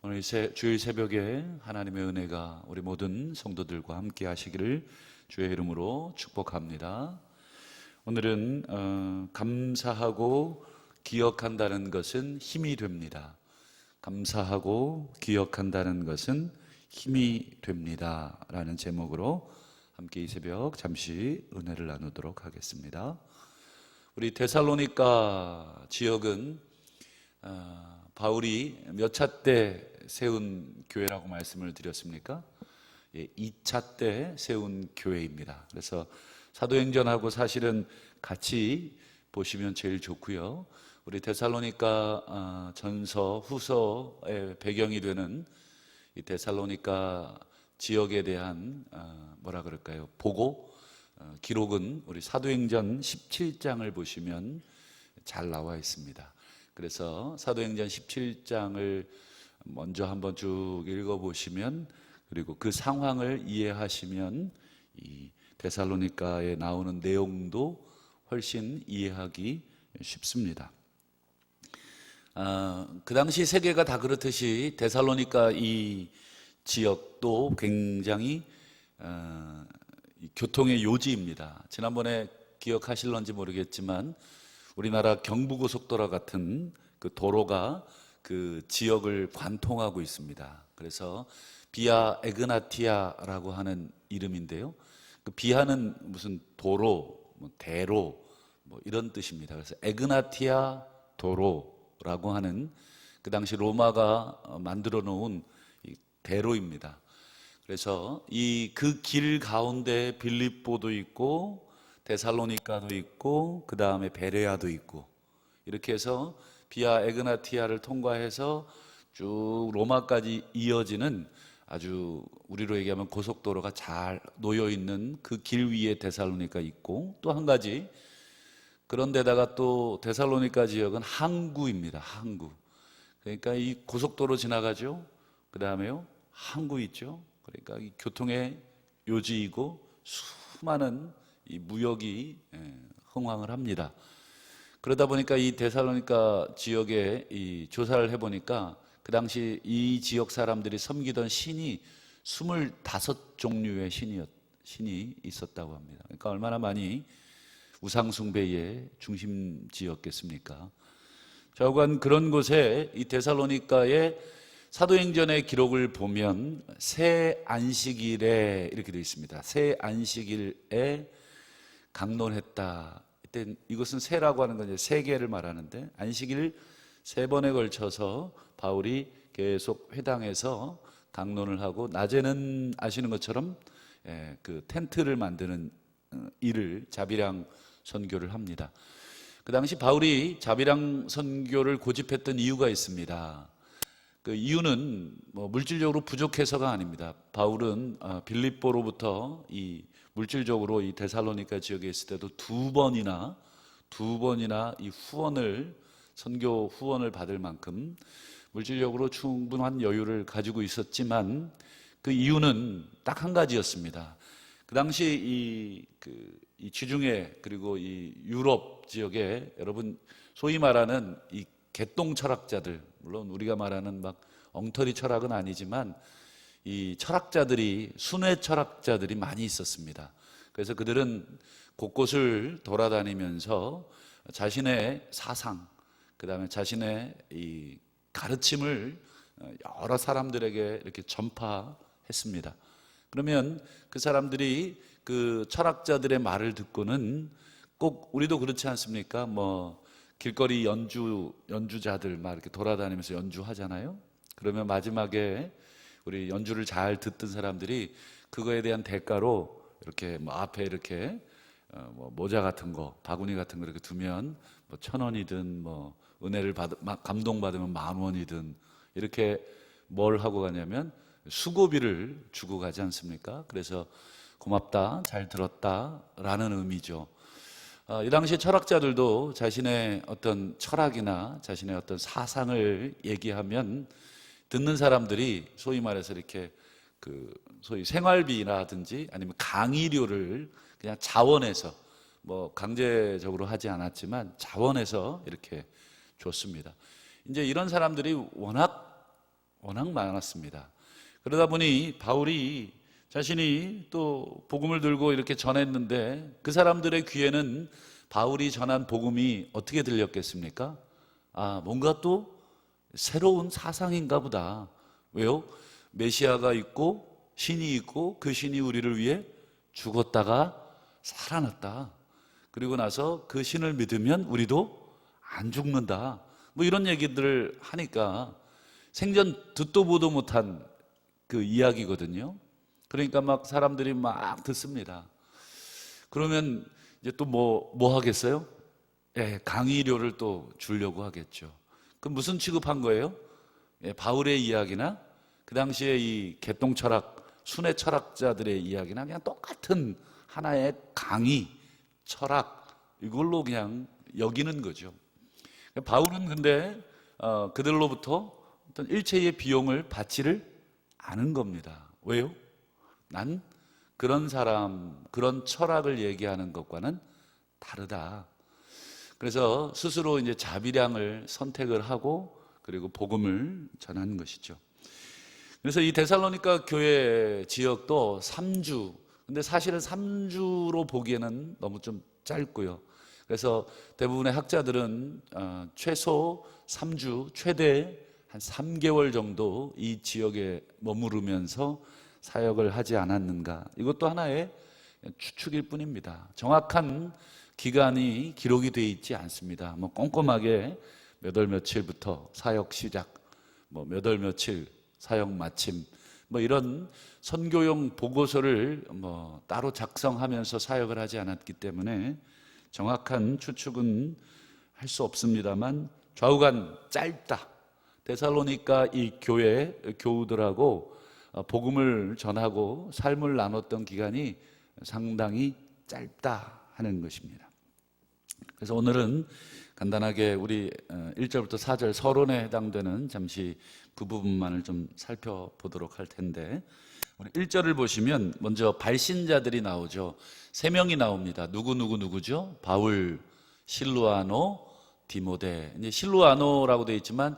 오늘 주일 새벽에 하나님의 은혜가 우리 모든 성도들과 함께 하시기를 주의 이름으로 축복합니다. 오늘은 감사하고 기억한다는 것은 힘이 됩니다. 감사하고 기억한다는 것은 힘이 됩니다 라는 제목으로 함께 이 새벽 잠시 은혜를 나누도록 하겠습니다. 우리 데살로니가 지역은 바울이 몇 차 때 세운 교회라고 말씀을 드렸습니까? 2차 때 세운 교회입니다. 그래서 사도행전하고 사실은 같이 보시면 제일 좋고요. 우리 데살로니가 전서 후서의 배경이 되는 이 데살로니가 지역에 대한 뭐라 그럴까요? 보고 기록은 우리 사도행전 17장을 보시면 잘 나와 있습니다. 그래서 사도행전 17장을 먼저 한번 쭉 읽어보시면, 그리고 그 상황을 이해하시면 이 데살로니가에 나오는 내용도 훨씬 이해하기 쉽습니다. 그 당시 세계가 다 그렇듯이 데살로니가 이 지역도 굉장히 교통의 요지입니다. 지난번에 기억하실런지 모르겠지만 우리나라 경부고속도로 같은 그 도로가 그 지역을 관통하고 있습니다. 그래서 비아 에그나티아라고 하는 이름인데요. 그 비아는 무슨 도로, 대로 이런 뜻입니다. 그래서 에그나티아 도로라고 하는 그 당시 로마가 만들어 놓은 이 대로입니다. 그래서 이 그 길 가운데 빌립보도 있고 데살로니가도 있고 그 다음에 베레아도 있고, 이렇게 해서 비아 에그나티아를 통과해서 쭉 로마까지 이어지는 아주 우리로 얘기하면 고속도로가 잘 놓여 있는 그 길 위에 데살로니가 있고, 또 한 가지 그런 데다가 또 데살로니가 지역은 항구입니다. 항구. 그러니까 이 고속도로 지나가죠. 그 다음에요 항구 있죠. 그러니까 이 교통의 요지이고 수많은 이 무역이 흥황을 합니다. 그러다 보니까 이 데살로니가 지역에 이 조사를 해보니까 그 당시 이 지역 사람들이 섬기던 신이 25종류의 신이 있었다고 합니다. 그러니까 얼마나 많이 우상숭배의 중심지였겠습니까? 좌우간 그런 곳에 이 데살로니가의 사도행전의 기록을 보면 새 안식일에 이렇게 되어 있습니다. 새 안식일에 강론했다. 이때 이것은 새라고 하는 건 세계를 말하는데, 안식일 3번에 걸쳐서 바울이 계속 회당에서 강론을 하고, 낮에는 아시는 것처럼 그 텐트를 만드는 일을 자비랑 선교를 합니다. 그 당시 바울이 자비랑 선교를 고집했던 이유가 있습니다. 그 이유는 물질적으로 부족해서가 아닙니다. 바울은 빌립보로부터 이 물질적으로 이 데살로니가 지역에 있을 때도 두 번이나 이 선교 후원을 받을 만큼 물질적으로 충분한 여유를 가지고 있었지만, 그 이유는 딱 한 가지였습니다. 그 당시 이 지중해 그리고 이 유럽 지역에 여러분 소위 말하는 이 개똥 철학자들, 물론 우리가 말하는 막 엉터리 철학은 아니지만 이 철학자들이, 순회 철학자들이 많이 있었습니다. 그래서 그들은 곳곳을 돌아다니면서 자신의 사상, 그 다음에 자신의 이 가르침을 여러 사람들에게 이렇게 전파했습니다. 그러면 그 사람들이 그 철학자들의 말을 듣고는, 꼭 우리도 그렇지 않습니까? 길거리 연주자들 막 이렇게 돌아다니면서 연주하잖아요. 그러면 마지막에 우리 연주를 잘 듣던 사람들이 그거에 대한 대가로 이렇게 앞에 이렇게 모자 같은 거, 바구니 같은 거 이렇게 두면 1,000원이든 은혜를 감동받으면 10,000원이든 이렇게 뭘 하고 가냐면 수고비를 주고 가지 않습니까? 그래서 고맙다, 잘 들었다 라는 의미죠. 이 당시 철학자들도 자신의 어떤 철학이나 자신의 어떤 사상을 얘기하면 듣는 사람들이 소위 말해서 이렇게 소위 생활비라든지 아니면 강의료를 그냥 자원해서, 강제적으로 하지 않았지만 자원해서 이렇게 줬습니다. 이제 이런 사람들이 워낙 워낙 많았습니다. 그러다 보니 바울이 자신이 또 복음을 들고 이렇게 전했는데 그 사람들의 귀에는 바울이 전한 복음이 어떻게 들렸겠습니까? 아, 뭔가 또 새로운 사상인가 보다. 왜요? 메시아가 있고 신이 있고 그 신이 우리를 위해 죽었다가 살아났다. 그리고 나서 그 신을 믿으면 우리도 안 죽는다. 뭐 이런 얘기들을 하니까 생전 듣도 보도 못한 그 이야기거든요. 그러니까 막 사람들이 막 듣습니다. 그러면 이제 또 뭐 하겠어요? 예, 강의료를 또 주려고 하겠죠. 그럼 무슨 취급한 거예요? 예, 바울의 이야기나 그 당시에 이 개똥 철학, 순회 철학자들의 이야기나 그냥 똑같은 하나의 강의, 철학, 이걸로 그냥 여기는 거죠. 바울은 근데 그들로부터 어떤 일체의 비용을 받지를 않은 겁니다. 왜요? 난 그런 사람, 그런 철학을 얘기하는 것과는 다르다. 그래서 스스로 이제 자비량을 선택을 하고 그리고 복음을 전하는 것이죠. 그래서 이 데살로니가 교회 지역도 3주, 근데 사실은 3주로 보기에는 너무 좀 짧고요. 그래서 대부분의 학자들은 최소 3주, 최대 한 3개월 정도 이 지역에 머무르면서 사역을 하지 않았는가. 이것도 하나의 추측일 뿐입니다. 정확한 기간이 기록이 되어 있지 않습니다. 뭐 꼼꼼하게 몇 월 며칠부터 사역 시작, 뭐 몇 월 며칠 사역 마침, 뭐 이런 선교용 보고서를 뭐 따로 작성하면서 사역을 하지 않았기 때문에 정확한 추측은 할 수 없습니다만 좌우간 짧다. 데살로니가 이 교회 교우들하고 복음을 전하고 삶을 나눴던 기간이 상당히 짧다 하는 것입니다. 그래서 오늘은 간단하게 우리 1절부터 4절 서론에 해당되는 잠시 그 부분만을 좀 살펴보도록 할 텐데, 우리 1절을 보시면 먼저 발신자들이 나오죠. 3명이 나옵니다. 누구죠? 바울, 실루아노, 디모데. 이제 실루아노라고 되어 있지만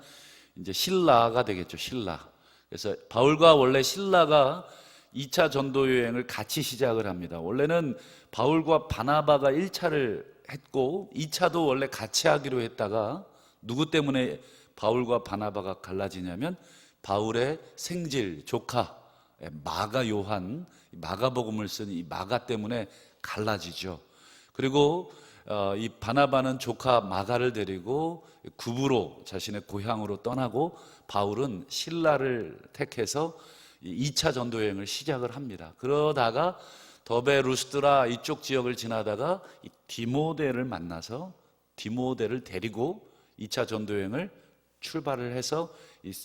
이제 실라가 되겠죠. 실라. 그래서 바울과 원래 실라가 2차 전도 여행을 같이 시작을 합니다. 원래는 바울과 바나바가 1차를 했고 2차도 원래 같이 하기로 했다가 누구 때문에 바울과 바나바가 갈라지냐면 바울의 생질 조카 마가 요한, 마가복음을 쓴 이 마가 때문에 갈라지죠. 그리고 이 바나바는 조카 마가를 데리고 구브로 자신의 고향으로 떠나고 바울은 실라를 택해서 2차 전도 여행을 시작을 합니다. 그러다가 더베 루스드라 이쪽 지역을 지나다가 디모데를 만나서 디모데를 데리고 2차 전도 여행을 출발을 해서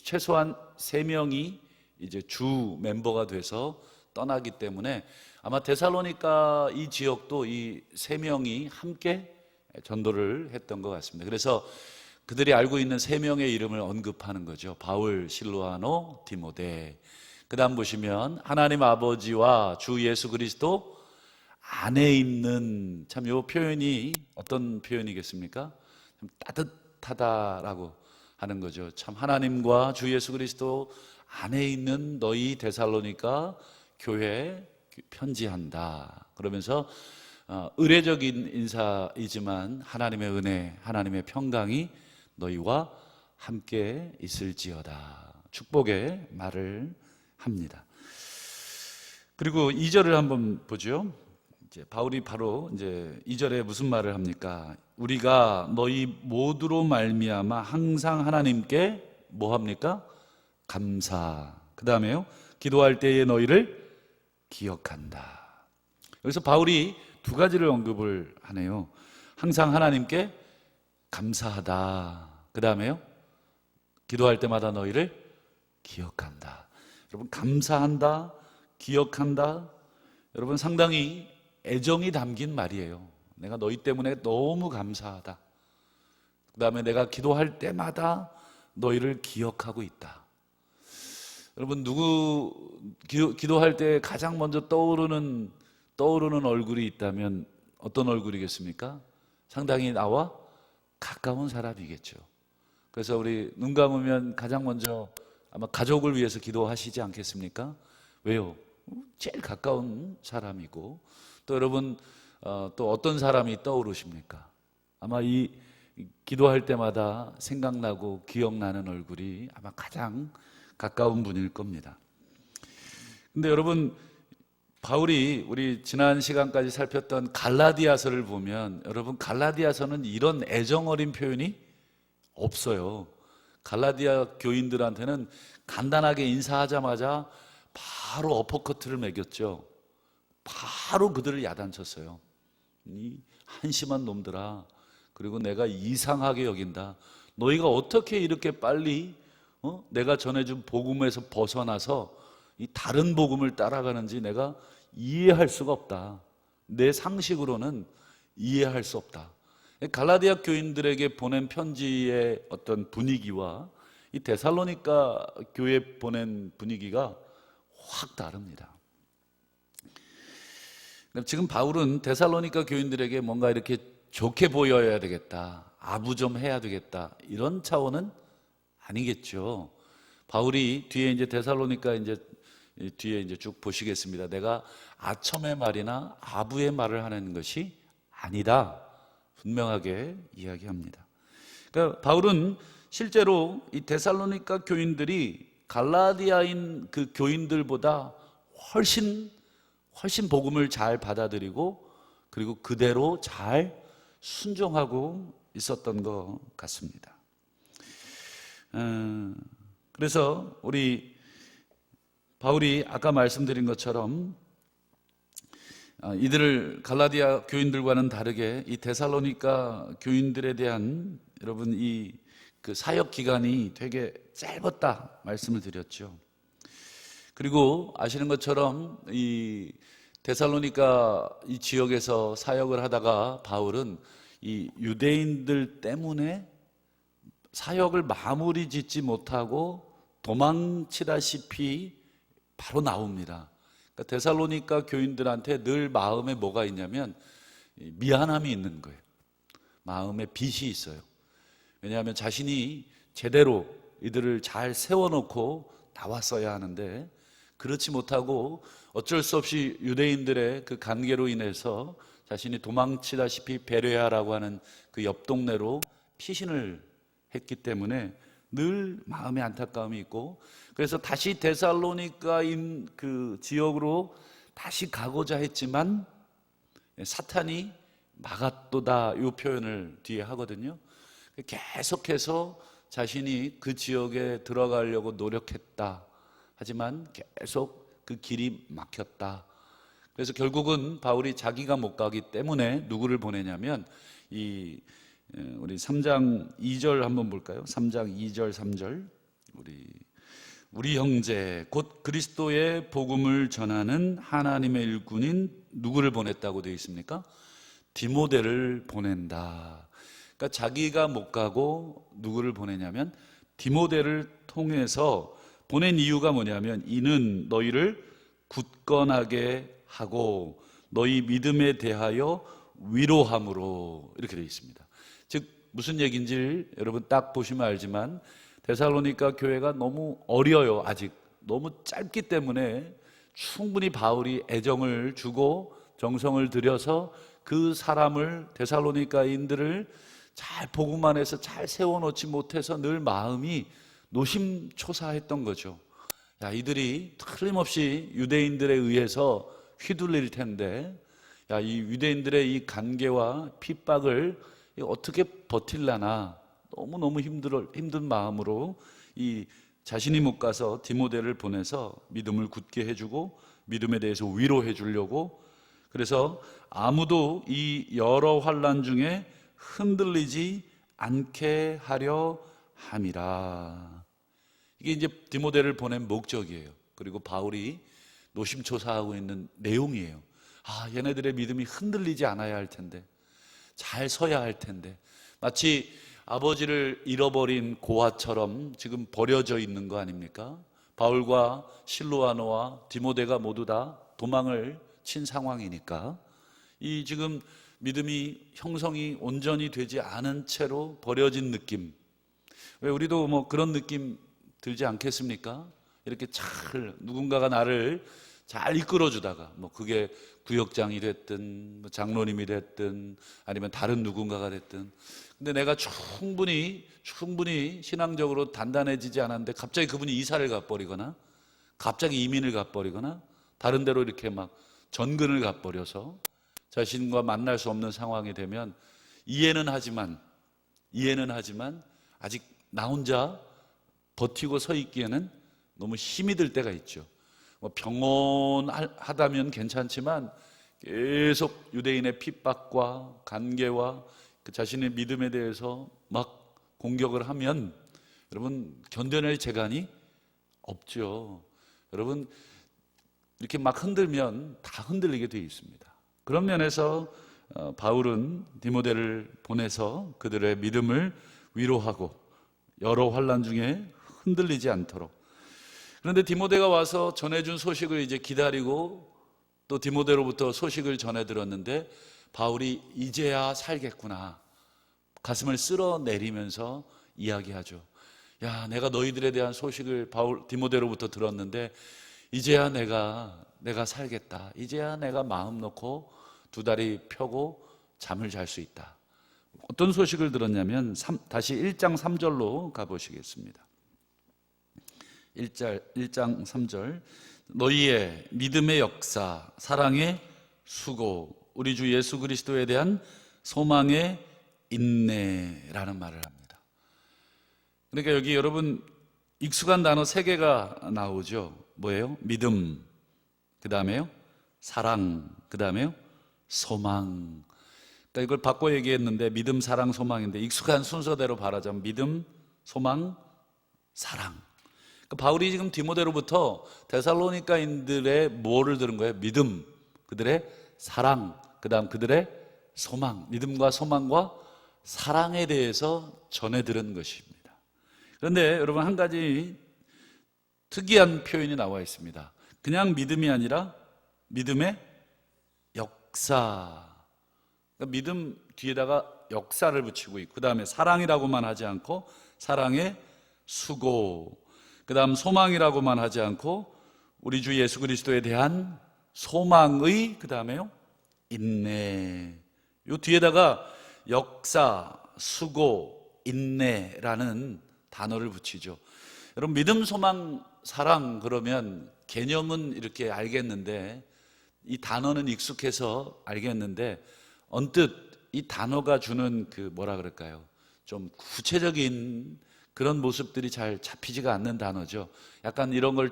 최소한 3명이 이제 주 멤버가 돼서 떠나기 때문에 아마 데살로니가 이 지역도 이 3명이 함께 전도를 했던 것 같습니다. 그래서 그들이 알고 있는 3명의 이름을 언급하는 거죠. 바울, 실루아노, 디모데. 그 다음 보시면 하나님 아버지와 주 예수 그리스도 안에 있는, 참 이 표현이 어떤 표현이겠습니까? 참 따뜻하다라고 하는 거죠. 참 하나님과 주 예수 그리스도 안에 있는 너희 데살로니가 교회 편지한다. 그러면서 의례적인 인사이지만 하나님의 은혜, 하나님의 평강이 너희와 함께 있을지어다. 축복의 말을 합니다. 그리고 2절을 한번 보죠. 이제 바울이 바로 이제 2절에 무슨 말을 합니까? 우리가 너희 모두로 말미암아 항상 하나님께 뭐 합니까? 감사. 그 다음에요, 기도할 때에 너희를 기억한다. 여기서 바울이 2가지를 언급을 하네요. 항상 하나님께 감사하다. 그 다음에요, 기도할 때마다 너희를 기억한다. 여러분, 감사한다, 기억한다, 여러분 상당히 애정이 담긴 말이에요. 내가 너희 때문에 너무 감사하다. 그 다음에 내가 기도할 때마다 너희를 기억하고 있다. 여러분, 기도할 때 가장 먼저 떠오르는 얼굴이 있다면 어떤 얼굴이겠습니까? 상당히 나와 가까운 사람이겠죠. 그래서 우리 눈 감으면 가장 먼저 아마 가족을 위해서 기도하시지 않겠습니까? 왜요? 제일 가까운 사람이고, 또 여러분 또 어떤 사람이 떠오르십니까? 아마 이 기도할 때마다 생각나고 기억나는 얼굴이 아마 가장 가까운 분일 겁니다. 근데 여러분, 바울이 우리 지난 시간까지 살폈던 갈라디아서를 보면, 여러분 갈라디아서는 이런 애정 어린 표현이 없어요. 갈라디아 교인들한테는 간단하게 인사하자마자 바로 어퍼커트를 매겼죠. 바로 그들을 야단쳤어요. 이 한심한 놈들아, 그리고 내가 이상하게 여긴다. 너희가 어떻게 이렇게 빨리 내가 전해준 복음에서 벗어나서 이 다른 복음을 따라가는지 내가 이해할 수가 없다. 내 상식으로는 이해할 수 없다. 갈라디아 교인들에게 보낸 편지의 어떤 분위기와 이 데살로니가 교회 보낸 분위기가 확 다릅니다. 지금 바울은 데살로니가 교인들에게 뭔가 이렇게 좋게 보여야 되겠다, 아부 좀 해야 되겠다, 이런 차원은 아니겠죠. 바울이 뒤에 이제 데살로니가 뒤에 이제 쭉 보시겠습니다. 내가 아첨의 말이나 아부의 말을 하는 것이 아니다, 분명하게 이야기합니다. 그러니까 바울은 실제로 이 데살로니가 교인들이 갈라디아인 그 교인들보다 훨씬 복음을 잘 받아들이고, 그리고 그대로 잘 순종하고 있었던 것 같습니다. 그래서 우리 바울이 아까 말씀드린 것처럼 이들을 갈라디아 교인들과는 다르게 이 데살로니가 교인들에 대한, 여러분 이 그 사역 기간이 되게 짧았다 말씀을 드렸죠. 그리고 아시는 것처럼 이 데살로니가 이 지역에서 사역을 하다가 바울은 이 유대인들 때문에 사역을 마무리 짓지 못하고 도망치다시피 바로 나옵니다. 그러니까 데살로니가 교인들한테 늘 마음에 뭐가 있냐면 미안함이 있는 거예요. 마음에 빚이 있어요. 왜냐하면 자신이 제대로 이들을 잘 세워놓고 나왔어야 하는데 그렇지 못하고 어쩔 수 없이 유대인들의 그 관계로 인해서 자신이 도망치다시피 베레아라고 하는 그 옆 동네로 피신을 했기 때문에 늘 마음에 안타까움이 있고, 그래서 다시 데살로니가인 그 지역으로 다시 가고자 했지만 사탄이 막았도다, 이 표현을 뒤에 하거든요. 계속해서 자신이 그 지역에 들어가려고 노력했다. 하지만 계속 그 길이 막혔다. 그래서 결국은 바울이 자기가 못 가기 때문에 누구를 보내냐면 우리 3장 2절 한번 볼까요? 3장 2절 3절 우리 형제 곧 그리스도의 복음을 전하는 하나님의 일꾼인 누구를 보냈다고 되어 있습니까? 디모데를 보낸다. 그러니까 자기가 못 가고 누구를 보내냐면 디모데를 통해서 보낸 이유가 뭐냐면 이는 너희를 굳건하게 하고 너희 믿음에 대하여 위로함으로, 이렇게 되어 있습니다. 즉 무슨 얘기인지 여러분 딱 보시면 알지만 데살로니가 교회가 너무 어려요. 아직 너무 짧기 때문에 충분히 바울이 애정을 주고 정성을 들여서 그 사람을, 데살로니가인들을 잘 복음 안에서 잘 세워놓지 못해서 늘 마음이 노심초사했던 거죠. 야, 이들이 틀림없이 유대인들에 의해서 휘둘릴 텐데, 야, 이 유대인들의 이 간계와 핍박을 어떻게 버틸라나 너무너무 힘든 마음으로 이 자신이 못 가서 디모데를 보내서 믿음을 굳게 해주고 믿음에 대해서 위로해 주려고, 그래서 아무도 이 여러 환난 중에 흔들리지 않게 하려 함이라. 이게 이제 디모데를 보낸 목적이에요. 그리고 바울이 노심초사하고 있는 내용이에요. 아, 얘네들의 믿음이 흔들리지 않아야 할 텐데, 잘 서야 할 텐데, 마치 아버지를 잃어버린 고아처럼 지금 버려져 있는 거 아닙니까? 바울과 실로아노와 디모데가 모두 다 도망을 친 상황이니까 이 지금 믿음이 형성이 온전히 되지 않은 채로 버려진 느낌. 왜 우리도 뭐 그런 느낌 들지 않겠습니까? 이렇게 잘 누군가가 나를 잘 이끌어주다가 뭐 그게 구역장이 됐든 뭐 장로님이 됐든 아니면 다른 누군가가 됐든, 근데 내가 충분히 신앙적으로 단단해지지 않았는데 갑자기 그분이 이사를 가버리거나 갑자기 이민을 가버리거나 다른 데로 이렇게 막 전근을 가버려서 자신과 만날 수 없는 상황이 되면 이해는 하지만 아직 나 혼자 버티고 서 있기에는 너무 힘이 들 때가 있죠. 뭐 병원하다면 괜찮지만 계속 유대인의 핍박과 관계와 그 자신의 믿음에 대해서 막 공격을 하면 여러분 견뎌낼 재간이 없죠. 여러분 이렇게 막 흔들면 다 흔들리게 되어 있습니다. 그런 면에서 바울은 디모데를 보내서 그들의 믿음을 위로하고 여러 환난 중에 흔들리지 않도록. 그런데 디모데가 와서 전해준 소식을 이제 기다리고 또 디모데로부터 소식을 전해 들었는데 바울이 이제야 살겠구나 가슴을 쓸어내리면서 이야기하죠. 야, 내가 너희들에 대한 소식을 디모데로부터 들었는데 이제야 내가 살겠다. 이제야 내가 마음 놓고 두 다리 펴고 잠을 잘 수 있다. 어떤 소식을 들었냐면 다시 1장 3절로 가보시겠습니다. 1장 3절. 너희의 믿음의 역사, 사랑의 수고, 우리 주 예수 그리스도에 대한 소망의 인내라는 말을 합니다. 그러니까 여기 여러분 익숙한 단어 3개가 나오죠. 뭐예요? 믿음, 그 다음에요 사랑, 그 다음에요 소망. 그러니까 이걸 바꿔 얘기했는데 믿음, 사랑, 소망인데 익숙한 순서대로 말하자면 믿음, 소망, 사랑. 그러니까 바울이 지금 디모데로부터 데살로니가인들의 뭐를 들은 거예요? 믿음, 그들의 사랑, 그 다음 그들의 소망. 믿음과 소망과 사랑에 대해서 전해 들은 것입니다. 그런데 여러분 한 가지 특이한 표현이 나와 있습니다. 그냥 믿음이 아니라 믿음의 역사. 그러니까 믿음 뒤에다가 역사를 붙이고 있고, 그 다음에 사랑이라고만 하지 않고 사랑의 수고, 그 다음 소망이라고만 하지 않고 우리 주 예수 그리스도에 대한 소망의 그 다음에요 인내. 요 뒤에다가 역사, 수고, 인내라는 단어를 붙이죠. 여러분 믿음, 소망, 사랑 그러면 개념은 이렇게 알겠는데 이 단어는 익숙해서 알겠는데 언뜻 이 단어가 주는 그 뭐라 그럴까요? 좀 구체적인 그런 모습들이 잘 잡히지가 않는 단어죠. 약간 이런 걸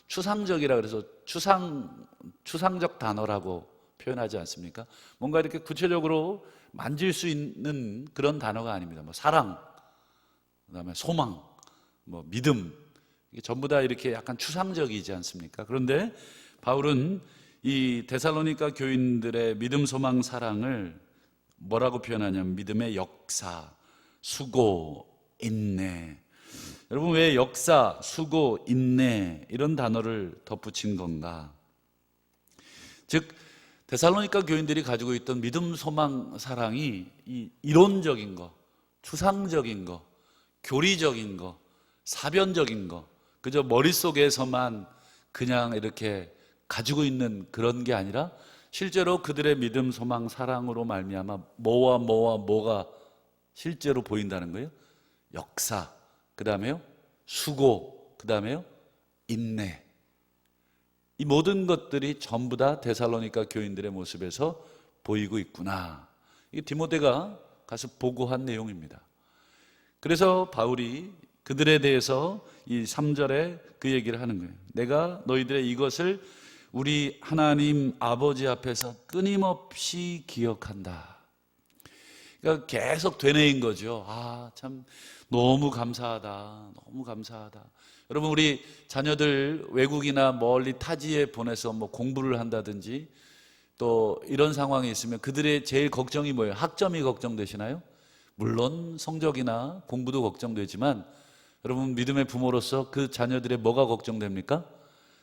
추상적이라 그래서 추상적 단어라고 표현하지 않습니까? 뭔가 이렇게 구체적으로 만질 수 있는 그런 단어가 아닙니다. 뭐 사랑, 그다음에 소망, 뭐 믿음, 이게 전부 다 이렇게 약간 추상적이지 않습니까? 그런데 바울은 이 데살로니가 교인들의 믿음, 소망, 사랑을 뭐라고 표현하냐면 믿음의 역사, 수고, 인내. 여러분 왜 역사, 수고, 인내 이런 단어를 덧붙인 건가? 즉 데살로니가 교인들이 가지고 있던 믿음, 소망, 사랑이 이 이론적인 거, 추상적인 거, 교리적인 거, 사변적인 거, 그저 머릿속에서만 그냥 이렇게 가지고 있는 그런 게 아니라 실제로 그들의 믿음, 소망, 사랑으로 말미암아 뭐가 실제로 보인다는 거예요. 역사, 그 다음에요 수고, 그 다음에요 인내. 이 모든 것들이 전부 다 데살로니가 교인들의 모습에서 보이고 있구나. 이 디모데가 가서 보고한 내용입니다. 그래서 바울이 그들에 대해서 이 3절에 그 얘기를 하는 거예요. 내가 너희들의 이것을 우리 하나님 아버지 앞에서 끊임없이 기억한다. 그러니까 계속 되뇌인 거죠. 아, 참 너무 감사하다. 너무 감사하다. 여러분 우리 자녀들 외국이나 멀리 타지에 보내서 뭐 공부를 한다든지 또 이런 상황이 있으면 그들의 제일 걱정이 뭐예요? 학점이 걱정되시나요? 물론 성적이나 공부도 걱정되지만 여러분 믿음의 부모로서 그 자녀들의 뭐가 걱정됩니까?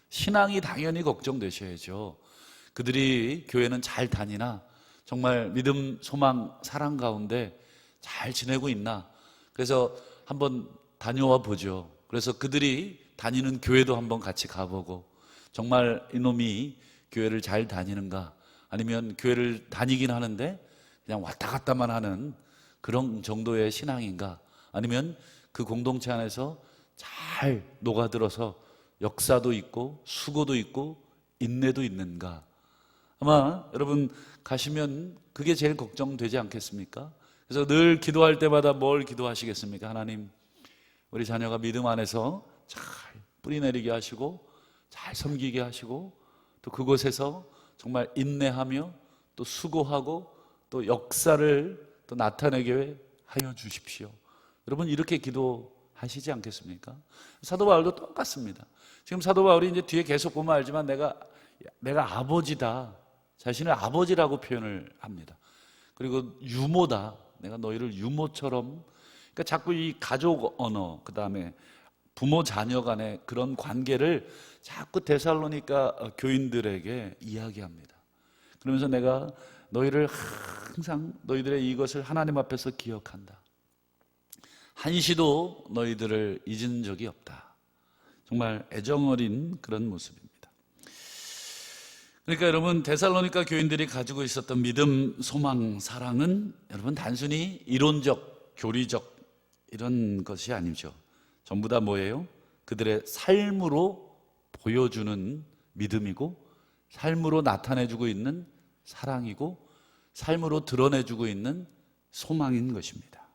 신앙이 당연히 걱정되셔야죠. 그들이 교회는 잘 다니나? 정말 믿음, 소망, 사랑 가운데 잘 지내고 있나? 그래서 한번 다녀와 보죠. 그래서 그들이 다니는 교회도 한번 같이 가보고, 정말 이놈이 교회를 잘 다니는가, 아니면 교회를 다니긴 하는데 그냥 왔다 갔다만 하는 그런 정도의 신앙인가, 아니면 그 공동체 안에서 잘 녹아들어서 역사도 있고 수고도 있고 인내도 있는가. 아마 여러분 가시면 그게 제일 걱정되지 않겠습니까? 그래서 늘 기도할 때마다 뭘 기도하시겠습니까? 하나님, 우리 자녀가 믿음 안에서 잘 뿌리내리게 하시고 잘 섬기게 하시고, 또 그곳에서 정말 인내하며 또 수고하고 또 역사를 또 나타내게 하여 주십시오. 여러분 이렇게 기도하시지 않겠습니까? 사도 바울도 똑같습니다. 지금 사도 바울이 이제 뒤에 계속 보면 알지만 내가 아버지다, 자신을 아버지라고 표현을 합니다. 그리고 유모다, 내가 너희를 유모처럼. 그러니까 자꾸 이 가족 언어, 그 다음에 부모 자녀 간의 그런 관계를 자꾸 데살로니가 교인들에게 이야기합니다. 그러면서 내가 너희를 항상 너희들의 이것을 하나님 앞에서 기억한다. 한시도 너희들을 잊은 적이 없다. 정말 애정어린 그런 모습입니다. 그러니까 여러분, 데살로니가 교인들이 가지고 있었던 믿음, 소망, 사랑은 여러분 단순히 이론적, 교리적 이런 것이 아니죠. 전부 다 뭐예요? 그들의 삶으로 보여주는 믿음이고, 삶으로 나타내주고 있는 사랑이고, 삶으로 드러내주고 있는 소망인 것입니다.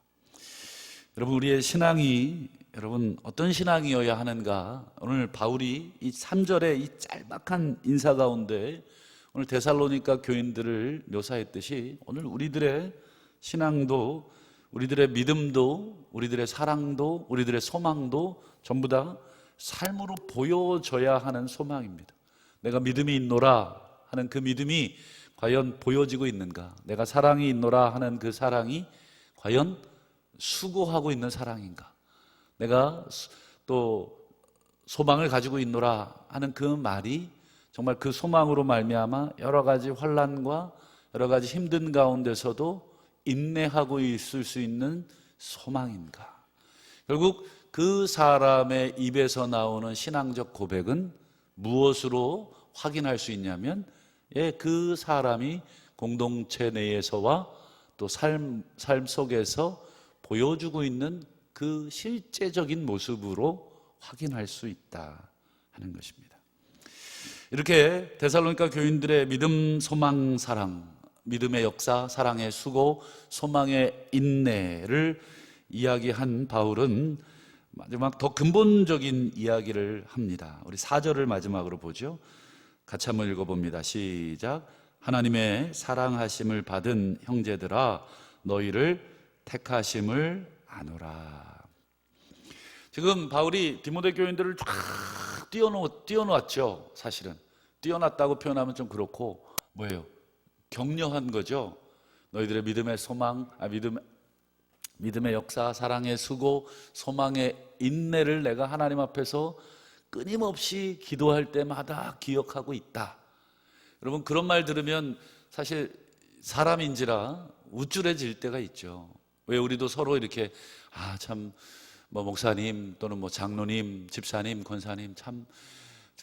여러분, 우리의 신앙이 여러분 어떤 신앙이어야 하는가? 오늘 바울이 이 3절의 이 짤막한 인사 가운데 오늘 데살로니가 교인들을 묘사했듯이, 오늘 우리들의 신앙도, 우리들의 믿음도, 우리들의 사랑도, 우리들의 소망도 전부 다 삶으로 보여져야 하는 소망입니다. 내가 믿음이 있노라 하는 그 믿음이 과연 보여지고 있는가? 내가 사랑이 있노라 하는 그 사랑이 과연 수고하고 있는 사랑인가? 내가 또 소망을 가지고 있노라 하는 그 말이 정말 그 소망으로 말미암아 여러 가지 환난과 여러 가지 힘든 가운데서도 인내하고 있을 수 있는 소망인가? 결국 그 사람의 입에서 나오는 신앙적 고백은 무엇으로 확인할 수 있냐면, 그 사람이 공동체 내에서와 또 삶 속에서 보여주고 있는 그 실제적인 모습으로 확인할 수 있다 하는 것입니다. 이렇게 데살로니가 교인들의 믿음, 소망, 사랑, 믿음의 역사, 사랑의 수고, 소망의 인내를 이야기한 바울은 마지막 더 근본적인 이야기를 합니다. 우리 4절을 마지막으로 보죠. 같이 한번 읽어봅니다. 시작. 하나님의 사랑하심을 받은 형제들아, 너희를 택하심을 아노라. 지금 바울이 디모데 교인들을 쫙 띄워놓았죠. 사실은 띄워놨다고 표현하면 좀 그렇고, 뭐예요? 격려한 거죠. 너희들의 믿음의 소망, 믿음의 역사, 사랑의 수고, 소망의 인내를 내가 하나님 앞에서 끊임없이 기도할 때마다 기억하고 있다. 여러분, 그런 말 들으면 사실 사람인지라 우쭐해질 때가 있죠. 왜 우리도 서로 이렇게 참 목사님 또는 장로님, 집사님, 권사님, 참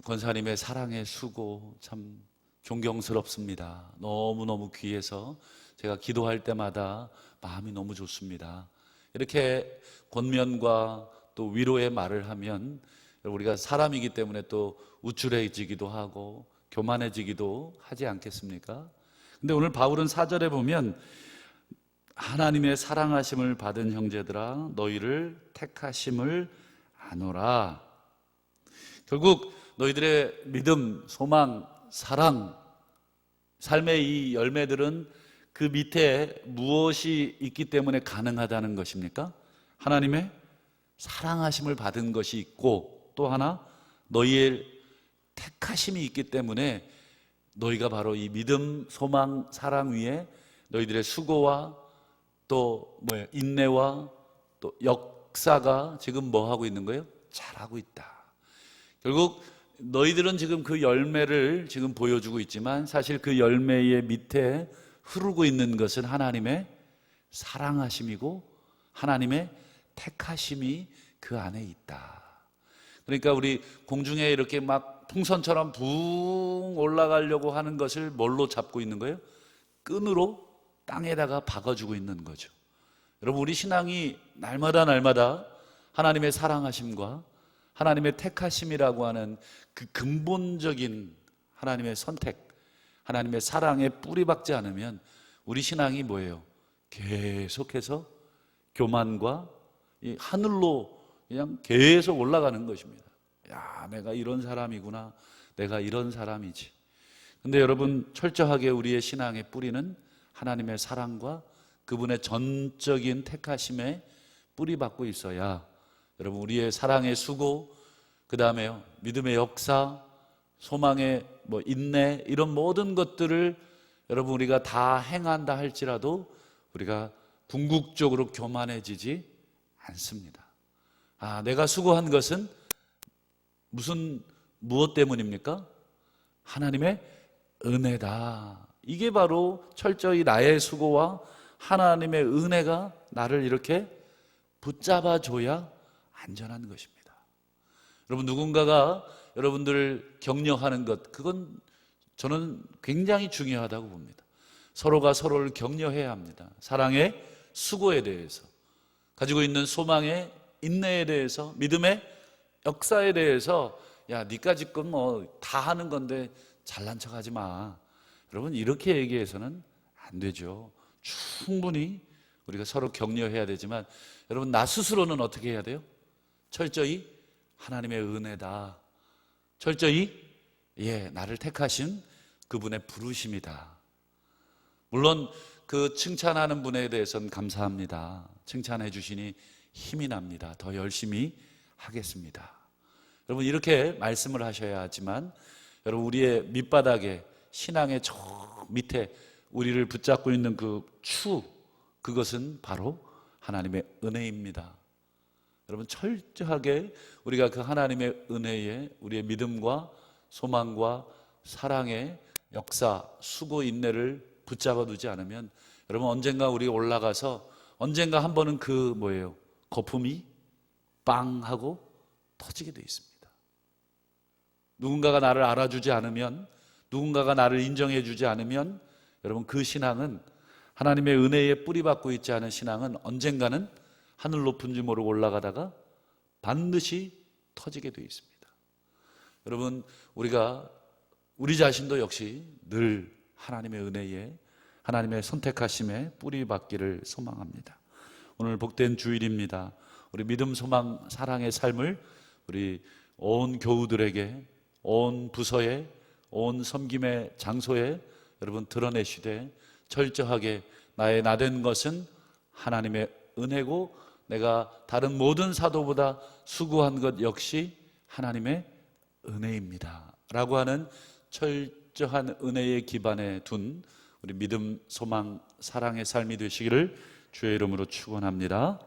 권사님의 사랑의 수고 참 존경스럽습니다. 너무너무 귀해서 제가 기도할 때마다 마음이 너무 좋습니다. 이렇게 권면과 또 위로의 말을 하면 우리가 사람이기 때문에 또 우쭐해지기도 하고 교만해지기도 하지 않겠습니까? 근데 오늘 바울은 4절에 보면 하나님의 사랑하심을 받은 형제들아, 너희를 택하심을 아노라. 결국 너희들의 믿음, 소망, 사랑, 삶의 이 열매들은 그 밑에 무엇이 있기 때문에 가능하다는 것입니까? 하나님의 사랑하심을 받은 것이 있고, 또 하나 너희의 택하심이 있기 때문에 너희가 바로 이 믿음, 소망, 사랑 위에 너희들의 수고와 또 인내와 또 역사가 지금 뭐 하고 있는 거예요? 잘하고 있다. 결국 너희들은 지금 그 열매를 지금 보여주고 있지만 사실 그 열매의 밑에 흐르고 있는 것은 하나님의 사랑하심이고 하나님의 택하심이 그 안에 있다. 그러니까 우리 공중에 이렇게 막 풍선처럼 붕 올라가려고 하는 것을 뭘로 잡고 있는 거예요? 끈으로 땅에다가 박아주고 있는 거죠. 여러분, 우리 신앙이 날마다 하나님의 사랑하심과 하나님의 택하심이라고 하는 그 근본적인 하나님의 선택, 하나님의 사랑에 뿌리박지 않으면 우리 신앙이 뭐예요? 계속해서 교만과 이 하늘로 그냥 계속 올라가는 것입니다. 야, 내가 이런 사람이구나. 내가 이런 사람이지. 근데 여러분, 철저하게 우리의 신앙의 뿌리는 하나님의 사랑과 그분의 전적인 택하심에 뿌리박고 있어야 여러분, 우리의 사랑의 수고, 그 다음에요, 믿음의 역사, 소망의 인내, 이런 모든 것들을 여러분 우리가 다 행한다 할지라도 우리가 궁극적으로 교만해지지 않습니다. 아, 내가 수고한 것은 무엇 때문입니까? 하나님의 은혜다. 이게 바로 철저히 나의 수고와 하나님의 은혜가 나를 이렇게 붙잡아줘야 안전한 것입니다. 여러분, 누군가가 여러분들을 격려하는 것, 그건 저는 굉장히 중요하다고 봅니다. 서로가 서로를 격려해야 합니다. 사랑의 수고에 대해서, 가지고 있는 소망의 인내에 대해서, 믿음의 역사에 대해서, 야, 니까 지금 다 하는 건데 잘난 척하지 마. 여러분, 이렇게 얘기해서는 안 되죠. 충분히 우리가 서로 격려해야 되지만, 여러분, 나 스스로는 어떻게 해야 돼요? 철저히 하나님의 은혜다. 철저히 나를 택하신 그분의 부르심이다. 물론 그 칭찬하는 분에 대해서는 감사합니다. 칭찬해 주시니 힘이 납니다. 더 열심히 하겠습니다. 여러분, 이렇게 말씀을 하셔야 하지만, 여러분, 우리의 밑바닥에, 신앙의 저 밑에 우리를 붙잡고 있는 그 그것은 바로 하나님의 은혜입니다. 여러분, 철저하게 우리가 그 하나님의 은혜에 우리의 믿음과 소망과 사랑의 역사, 수고, 인내를 붙잡아 두지 않으면 여러분, 언젠가 우리가 올라가서 언젠가 한 번은 거품이 빵 하고 터지게 돼 있습니다. 누군가가 나를 알아주지 않으면, 누군가가 나를 인정해 주지 않으면 여러분, 그 신앙은, 하나님의 은혜에 뿌리박고 있지 않은 신앙은 언젠가는 하늘 높은지 모르고 올라가다가 반드시 터지게 되어 있습니다. 여러분, 우리 자신도 역시 늘 하나님의 은혜에, 하나님의 선택하심에 뿌리박기를 소망합니다. 오늘 복된 주일입니다. 우리 믿음, 소망, 사랑의 삶을 우리 온 교우들에게, 온 부서에, 온 섬김의 장소에 여러분 드러내시되, 철저하게 나의 나된 것은 하나님의 은혜고, 내가 다른 모든 사도보다 수고한 것 역시 하나님의 은혜입니다 라고 하는 철저한 은혜의 기반에 둔 우리 믿음, 소망, 사랑의 삶이 되시기를 주의 이름으로 축원합니다.